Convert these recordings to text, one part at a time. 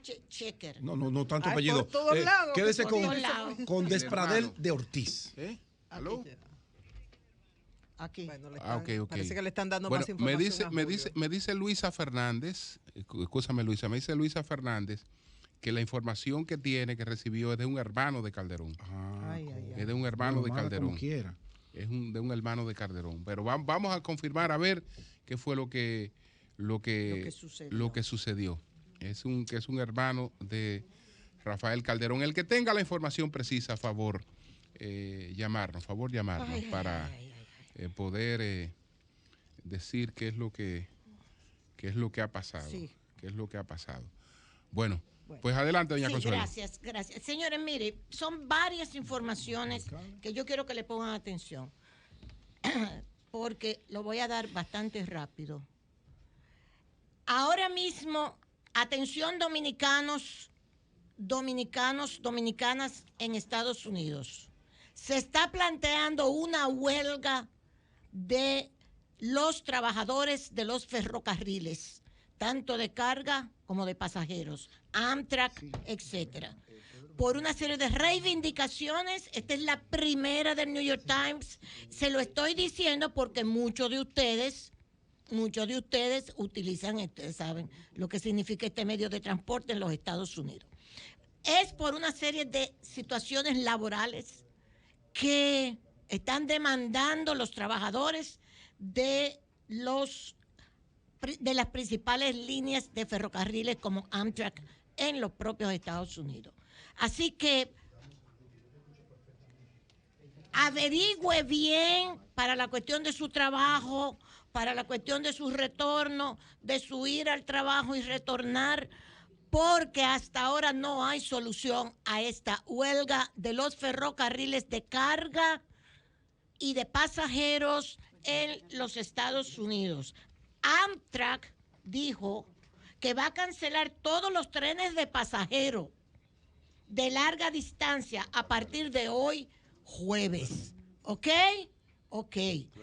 H. Checker. No, tanto apellido. Por todos lados. Quédese con El Despradel hermano. de Ortiz. ¿Aló? Aquí. Bueno, Ok. parece que le están dando Bueno, más información. me dice Luisa Fernández, escúchame Luisa, me dice Luisa Fernández que la información que tiene, que recibió es de un hermano de Calderón. Es de un hermano de Calderón. Como quiera. Es de un hermano de Calderón. Pero vamos a confirmar a ver qué fue lo que sucedió. Es un hermano de Rafael Calderón. El que tenga la información precisa, llamarnos para poder decir qué es lo que ha pasado. Sí. ¿Qué es lo que ha pasado? Bueno, pues adelante, doña Consuelo. Gracias. Señores, mire, son varias informaciones que yo quiero que le pongan atención, porque lo voy a dar bastante rápido. Ahora mismo, atención dominicanos, dominicanas en Estados Unidos. Se está planteando una huelga de los trabajadores de los ferrocarriles, tanto de carga como de pasajeros, Amtrak, etcétera. Por una serie de reivindicaciones, esta es la primera del New York Times. Se lo estoy diciendo porque muchos de ustedes utilizan, ustedes saben lo que significa este medio de transporte en los Estados Unidos. Es por una serie de situaciones laborales que están demandando los trabajadores de las principales líneas de ferrocarriles como Amtrak en los propios Estados Unidos. Así que averigüe bien para la cuestión de su trabajo, para la cuestión de su retorno, de su ir al trabajo y retornar, porque hasta ahora no hay solución a esta huelga de los ferrocarriles de carga y de pasajeros en los Estados Unidos. Amtrak dijo que va a cancelar todos los trenes de pasajeros de larga distancia a partir de hoy, jueves. ¿Ok?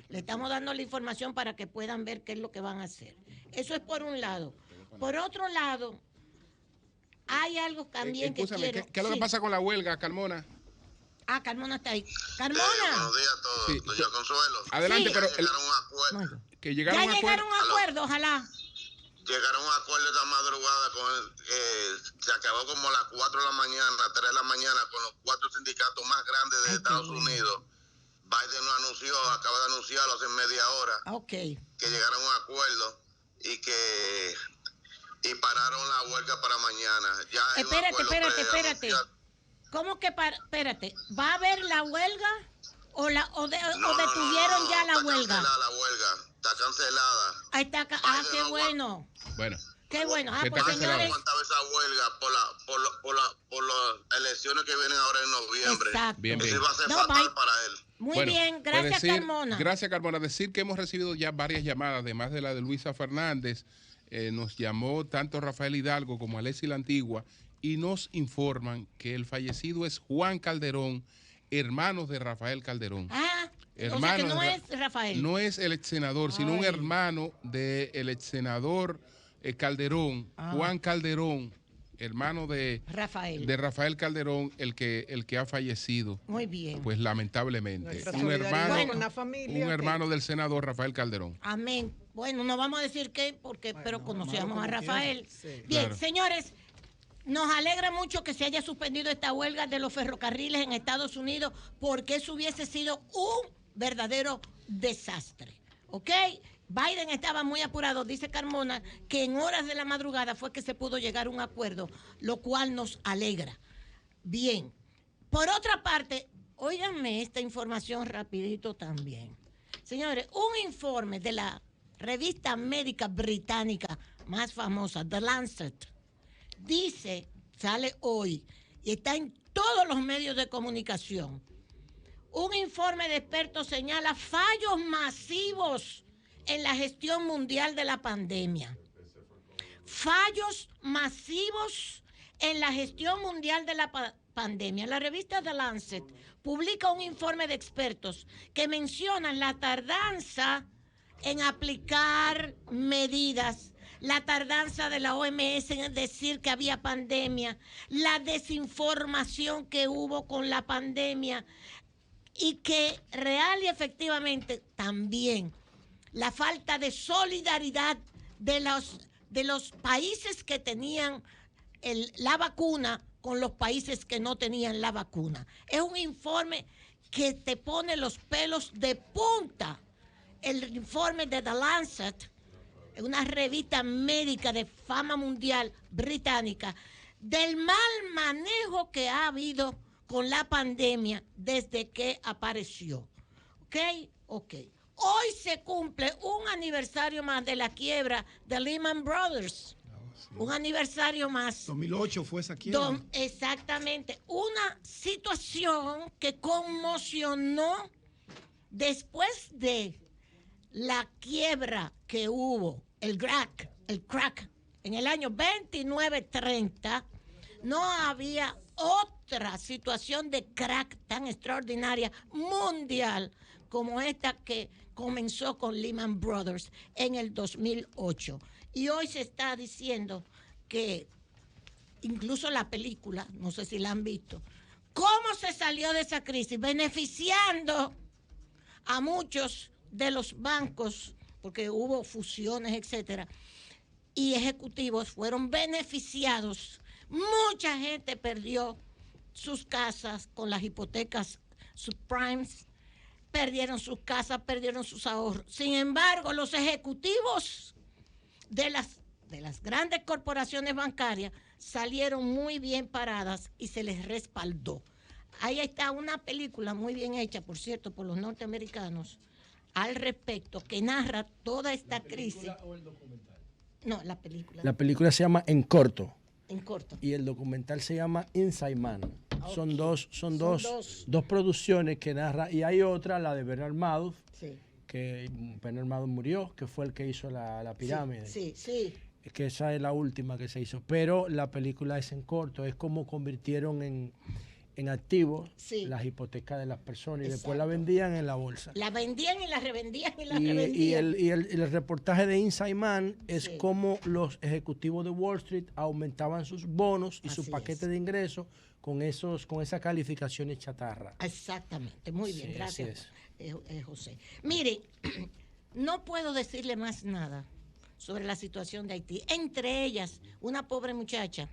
Le estamos dando la información para que puedan ver qué es lo que van a hacer. Eso es por un lado. Por otro lado, hay algo también que quiero... ¿Qué es lo que pasa con la huelga, Carmona? Carmona está ahí. ¡Carmona! Buenos días a todos. Sí, Doña Consuelo. Adelante, Sí. pero... Bueno. Que llegaron Ya llegaron a un acuerdo, ojalá. Llegaron a un acuerdo esta madrugada se acabó como a las 4 de la mañana, 3 de la mañana, con los 4 sindicatos más grandes de Estados Unidos. Biden lo anunció, acaba de anunciarlo hace media hora. Que llegaron a un acuerdo y pararon la huelga para mañana. Ya Espérate. ¿Cómo que espérate? ¿Va a haber la huelga o detuvieron ya la huelga? La huelga está cancelada. Ahí está. Qué bueno. Bueno. Qué bueno. ¿Qué Pues está señores. Aguantaba esa huelga por las elecciones que vienen ahora en noviembre. Exacto. Bien. Eso va a ser fatal para él. Muy bien, gracias, Carmona. Gracias, Carmona. Decir que hemos recibido ya varias llamadas, además de la de Luisa Fernández. Nos llamó tanto Rafael Hidalgo como Alessi La Antigua y nos informan que el fallecido es Juan Calderón, hermano de Rafael Calderón. O sea que no es Rafael. No es el ex senador, sino un hermano del ex senador Calderón, Juan Calderón, hermano de Rafael Calderón, el que ha fallecido. Muy bien. Pues lamentablemente. Un hermano del senador Rafael Calderón. Amén. Bueno, no vamos a decir qué, pero conocíamos a Rafael. Sí. Bien, Claro. Señores, nos alegra mucho que se haya suspendido esta huelga de los ferrocarriles en Estados Unidos, porque eso hubiese sido un verdadero desastre. ¿Ok? Biden estaba muy apurado, dice Carmona, que en horas de la madrugada fue que se pudo llegar a un acuerdo, lo cual nos alegra. Bien. Por otra parte, óiganme esta información rapidito también. Señores, un informe de la revista médica británica más famosa, The Lancet, dice, sale hoy y está en todos los medios de comunicación. Un informe de expertos señala fallos masivos en la gestión mundial de la pandemia. Fallos masivos en la gestión mundial de la pandemia. La revista The Lancet publica un informe de expertos que mencionan la tardanza en aplicar medidas, la tardanza de la OMS en decir que había pandemia, la desinformación que hubo con la pandemia y que real y efectivamente también la falta de solidaridad de los países que tenían la vacuna con los países que no tenían la vacuna. Es un informe que te pone los pelos de punta. El informe de The Lancet, una revista médica de fama mundial británica, del mal manejo que ha habido con la pandemia desde que apareció. ¿Ok? Hoy se cumple un aniversario más de la quiebra de Lehman Brothers. Un aniversario más. 2008 fue esa quiebra. Exactamente. Una situación que conmocionó después de la quiebra que hubo, el crack, en el año 2930, no había otra situación de crack tan extraordinaria mundial como esta que comenzó con Lehman Brothers en el 2008. Y hoy se está diciendo que, incluso la película, no sé si la han visto, cómo se salió de esa crisis, beneficiando a muchos de los bancos, porque hubo fusiones, etcétera, y ejecutivos fueron beneficiados. Mucha gente perdió sus casas con las hipotecas subprimes, perdieron sus casas, perdieron sus ahorros. Sin embargo, los ejecutivos de las grandes corporaciones bancarias salieron muy bien paradas y se les respaldó. Ahí está una película muy bien hecha, por cierto, por los norteamericanos, al respecto, que narra toda esta crisis. ¿La película o el documental? No, la película. La película se llama En Corto. En Corto. Y el documental se llama Inside Man. Okay. Son dos producciones que narra, y hay otra, la de Bernard Madoff, sí, que Bernard Madoff murió, que fue el que hizo la pirámide. Sí. Que esa es la última que se hizo. Pero la película es En Corto, es como convirtieron en activos las hipotecas de las personas. Exacto. Y después la vendían en la bolsa. La vendían y la revendían y la revendían. Y el reportaje de Inside Man es cómo los ejecutivos de Wall Street aumentaban sus bonos y su paquete de ingresos con esas calificaciones chatarra. Exactamente, muy bien, gracias, José. Mire, no puedo decirle más nada sobre la situación de Haití. Entre ellas, una pobre muchacha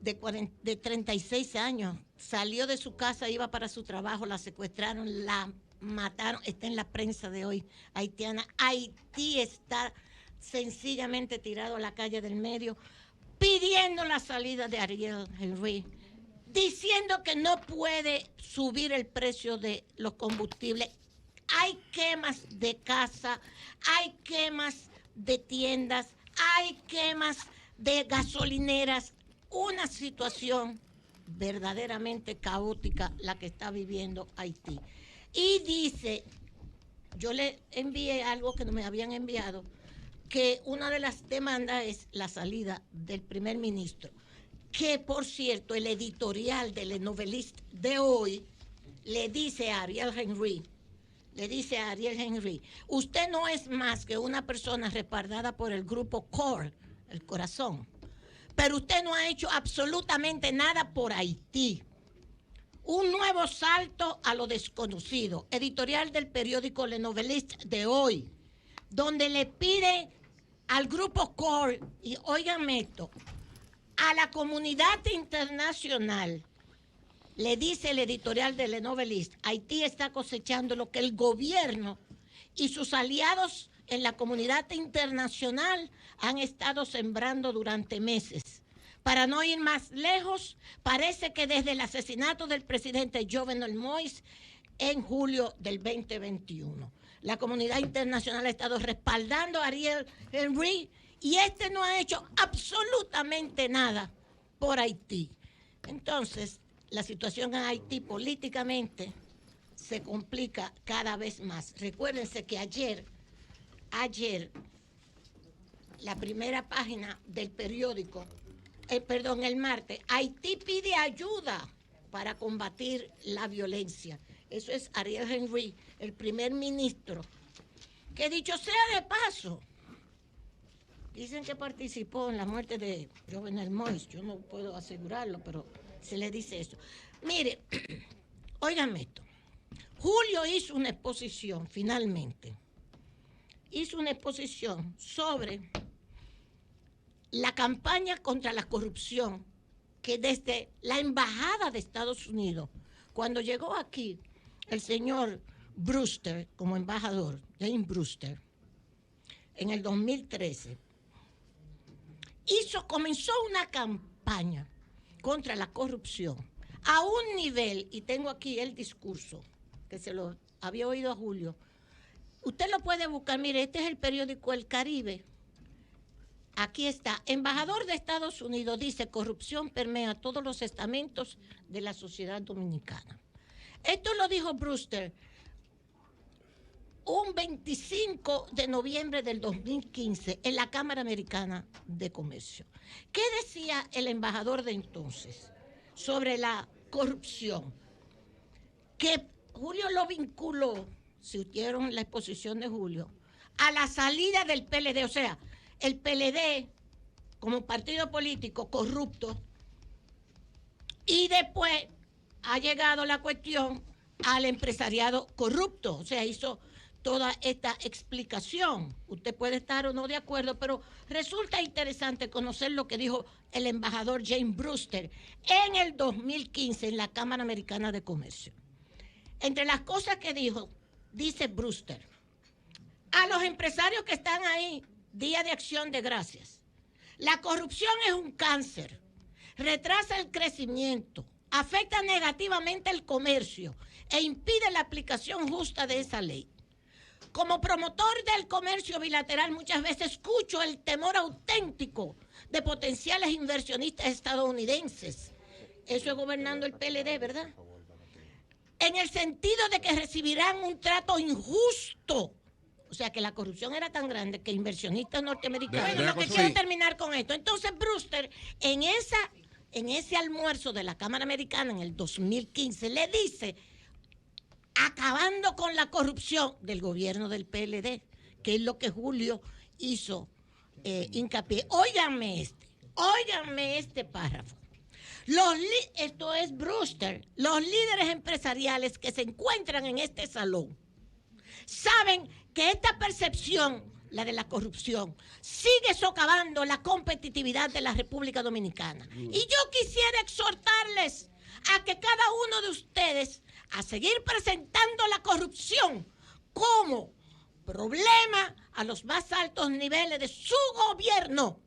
de 36 años, salió de su casa, iba para su trabajo, la secuestraron, la mataron, está en la prensa de hoy haitiana. Haití está sencillamente tirado a la calle del medio, pidiendo la salida de Ariel Henry, diciendo que no puede subir el precio de los combustibles. Hay quemas de casa, hay quemas de tiendas, hay quemas de gasolineras. Una situación verdaderamente caótica la que está viviendo Haití. Y dice, yo le envié algo que no me habían enviado, que una de las demandas es la salida del primer ministro, que por cierto el editorial de Le Noveliste de hoy le dice a Ariel Henry, usted no es más que una persona respaldada por el grupo CORE, el corazón, pero usted no ha hecho absolutamente nada por Haití. Un nuevo salto a lo desconocido. Editorial del periódico Le Noveliste de hoy, donde le pide al grupo CORE, y óiganme esto, a la comunidad internacional, le dice el editorial de Le Noveliste, Haití está cosechando lo que el gobierno y sus aliados en la comunidad internacional han estado sembrando durante meses. Para no ir más lejos, parece que desde el asesinato del presidente Jovenel Moïse en julio del 2021, la comunidad internacional ha estado respaldando a Ariel Henry y este no ha hecho absolutamente nada por Haití. Entonces, la situación en Haití políticamente se complica cada vez más. Recuérdense que ayer, la primera página del periódico, el martes, Haití pide ayuda para combatir la violencia. Eso es Ariel Henry, el primer ministro, que dicho sea de paso, Dicen que participó en la muerte de Jovenel Moïse. Yo no puedo asegurarlo, pero se le dice eso. Mire, óigame esto. Julio hizo una exposición, finalmente. Hizo una exposición sobre la campaña contra la corrupción que desde la Embajada de Estados Unidos, cuando llegó aquí el señor Brewster como embajador, James Brewster, en el 2013, comenzó una campaña contra la corrupción a un nivel, y tengo aquí el discurso, que se lo había oído a Julio. Usted lo puede buscar, mire, este es el periódico El Caribe. Aquí está, embajador de Estados Unidos dice, corrupción permea todos los estamentos de la sociedad dominicana. Esto lo dijo Brewster un 25 de noviembre del 2015 en la Cámara Americana de Comercio. ¿Qué decía el embajador de entonces sobre la corrupción? Que Julio lo vinculó, si oyeron la exposición de Julio, a la salida del PLD, o sea, el PLD como partido político corrupto, y después ha llegado la cuestión al empresariado corrupto, o sea, hizo toda esta explicación. Usted puede estar o no de acuerdo, pero resulta interesante conocer lo que dijo el embajador James Brewster en el 2015 en la Cámara Americana de Comercio. Entre las cosas que dijo, dice Brewster, a los empresarios que están ahí, Día de Acción de Gracias, la corrupción es un cáncer, retrasa el crecimiento, afecta negativamente el comercio e impide la aplicación justa de esa ley. Como promotor del comercio bilateral, muchas veces escucho el temor auténtico de potenciales inversionistas estadounidenses. Eso es gobernando el PLD, ¿verdad? En el sentido de que recibirán un trato injusto. O sea, que la corrupción era tan grande que inversionistas norteamericanos... Bueno, lo que quiero terminar con esto. Entonces, Brewster, en ese almuerzo de la Cámara Americana en el 2015, le dice, acabando con la corrupción del gobierno del PLD, que es lo que Julio hizo hincapié. Óiganme este párrafo. Esto es Brewster. Los líderes empresariales que se encuentran en este salón saben que esta percepción, la de la corrupción, sigue socavando la competitividad de la República Dominicana. Y yo quisiera exhortarles a que cada uno de ustedes a seguir presentando la corrupción como problema a los más altos niveles de su gobierno.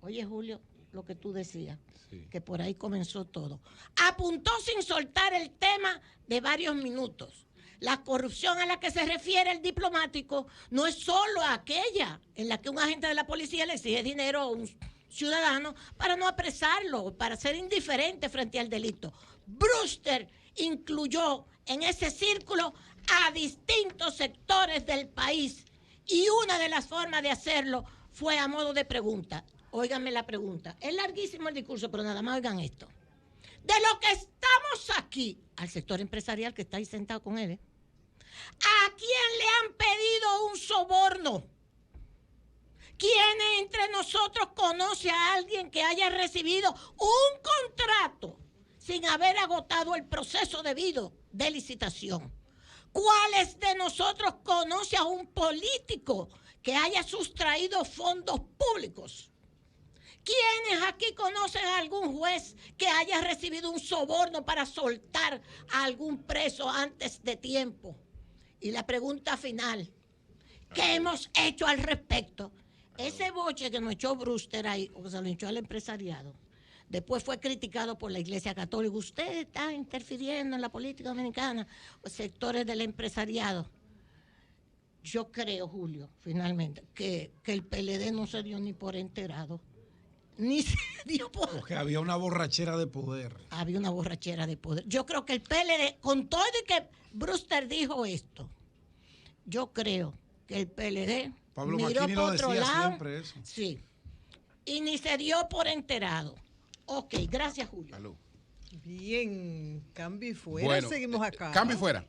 Oye, Julio, lo que tú decías, sí, que por ahí comenzó todo. Apuntó sin soltar el tema de varios minutos. La corrupción a la que se refiere el diplomático no es solo aquella en la que un agente de la policía le exige dinero a un ciudadano para no apresarlo, para ser indiferente frente al delito. Brewster incluyó en ese círculo a distintos sectores del país y una de las formas de hacerlo fue a modo de pregunta. Óiganme la pregunta. Es larguísimo el discurso, pero nada más oigan esto. De lo que estamos aquí, al sector empresarial que está ahí sentado con él, ¿a quién le han pedido un soborno? ¿Quién entre nosotros conoce a alguien que haya recibido un contrato sin haber agotado el proceso debido de licitación? ¿Cuáles de nosotros conoce a un político que haya sustraído fondos públicos? ¿Quiénes aquí conocen a algún juez que haya recibido un soborno para soltar a algún preso antes de tiempo? Y la pregunta final, ¿qué hemos hecho al respecto? Ese boche que nos echó Brewster ahí, o que se lo echó al empresariado, después fue criticado por la Iglesia Católica. Usted está interfiriendo en la política dominicana, los sectores del empresariado. Yo creo, Julio, finalmente, que el PLD no se dio ni por enterado. Ni se dio por... Porque había una borrachera de poder. Había una borrachera de poder. Yo creo que el PLD, con todo y que Brewster dijo esto, yo creo que el PLD Pablo miró Macchini por lo otro decía lado, siempre eso. Sí, y ni se dio por enterado. Ok, gracias, Julio. Salud. Bien, cambio y fuera. Bueno, seguimos acá. Cambio y fuera.